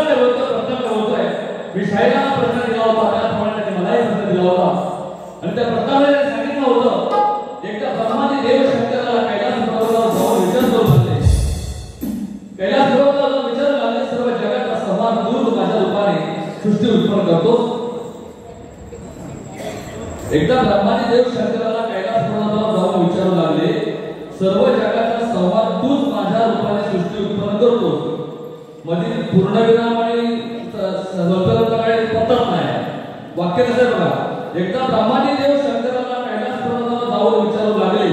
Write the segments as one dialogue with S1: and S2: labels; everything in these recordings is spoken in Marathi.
S1: प्रश्न बोलतोय मी शाळेला प्रश्न दिला होता त्याप्रमाणे त्यांनी मलाही प्रश्न दिला होता आणि त्या प्रश्नाने सांगितलं होतं एकदा ब्रह्माने देव शंकराला कैलास पर्वतावर जाऊन विचार करू लागले. कैलास पर्वतावर जाऊन विचार लागले सर्व जगाचा संहार दूर माझ्या रूपाने सृष्टी उत्पन्न करतो. एकदा ब्रह्माने देव शंकराला कैलास पर्वतावर जाऊन विचारू लागले सर्व जगाचा संहार तूच माझ्या रूपाने सृष्टी उत्पन्न करतो. मधील पूर्णविराम आणि स्वल्पविराम पतन नाही वाक्य कसं बघा. एकदा ब्रह्माने देव शंकराला कैलास पर्वतावर जाऊन विचारू लागले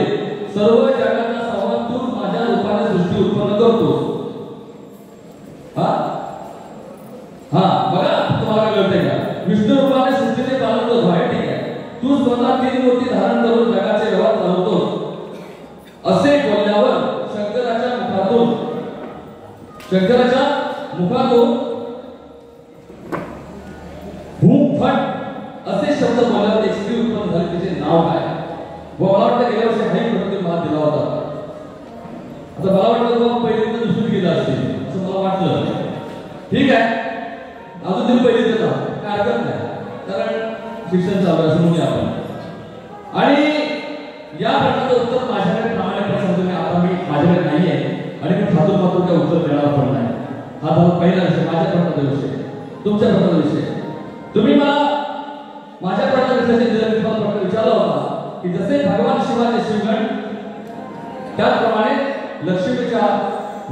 S1: सर्व जगाचा संहार तूच माझ्या रूपाने सृष्टी उत्पन्न करतो. हा बघा तुम्हाला कळतंय का. विष्णू रूपाने सृष्टीचे पालन करतो आहे ठीक आहे. तू स्वतः 3 मूर्ती धारण करून जगाचे व्यवहार चालवतोस असे बोलल्यावर शंकराच्या मुखातून भूमफट असे शब्द बोलल्यावर एक स्त्री उत्पन्न झाली. तिचे नाव काय. मला वाटतं गेल्या वर्षी हाही प्रति मात दिला होता. आता मला वाटतं बाबा पहिल्यांदा दुसरी गेला असेल असं मला वाटलं. ठीक आहे अजून तुम्ही पहिली देता काय हरकत नाही कारण शिक्षण चालू आहे असं म्हणूया आपण. आणि या प्रश्नाचं उत्तर माझ्याकडे प्रामाणिकपणे सांगतो मी आता मी माझ्याकडे नाही आहे आणि मी खातून मात्र काय उत्तर देणार पण नाही. हा झाला पहिला विषय माझ्या प्रश्नाचा विषय. तुमच्या प्रश्नाचा विषय तुम्ही मला माझ्या प्रश्नाचा विषयाचे प्रश्न विचारला होता की जसे भगवान शिवाचे शिवगण त्याचप्रमाणे लक्ष्मीच्या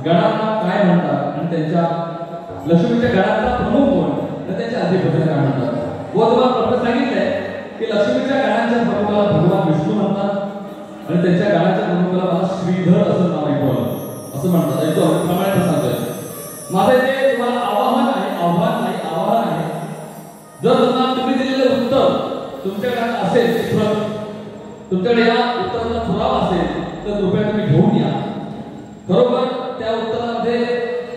S1: गणांना काय म्हणतात आणि त्यांच्या लक्ष्मीच्या गणाचा प्रमुख कोण आणि त्यांच्या अधिपतीला काय म्हणतात. व तुम्हाला प्रश्न सांगितलंय की लक्ष्मीच्या गणांच्या प्रमुखाला भगवान विष्णू म्हणतात आणि त्यांच्या गणाच्या प्रमुखाला मला श्रीधर असं नाव ऐकवलं असं म्हणतात. ऐकतो प्रमाणे सांगतोय. माझं इथे तुम्हाला आवाहन आहे. जर तुम्ही दिलेलं उत्तर तुमच्याकडे असेल तुमच्याकडे या उत्तराचा पुरावा असेल तर कृपया तुम्ही घेऊन या. बरोबर त्या उत्तरामध्ये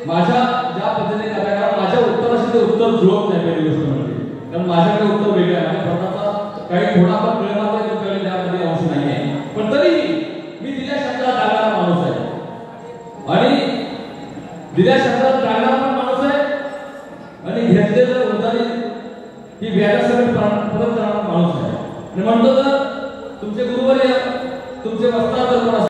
S1: माझ्या ज्या पद्धतीने कारण माझ्या उत्तराशी ते उत्तर जुळत नाही पहिली गोष्ट म्हणजे. कारण माझ्याकडे उत्तर वेगळं आहे. माझ्या प्रश्नाचा काही थोडाफार कळला आहे तो कळले त्यामध्ये अंश नाही आहे. पण तरीही मी दिल्या शब्दाला टाळणारा माणूस आहे आणि दिल्या शब्दाला टाळणारा पण माणूस आहे आणि घेतलेलं उदाहरण ही व्याजासकट परत करणारा माणूस आहे. आणि म्हणतो तर तुमचे गुरुवर्य तुमचे वस्ताद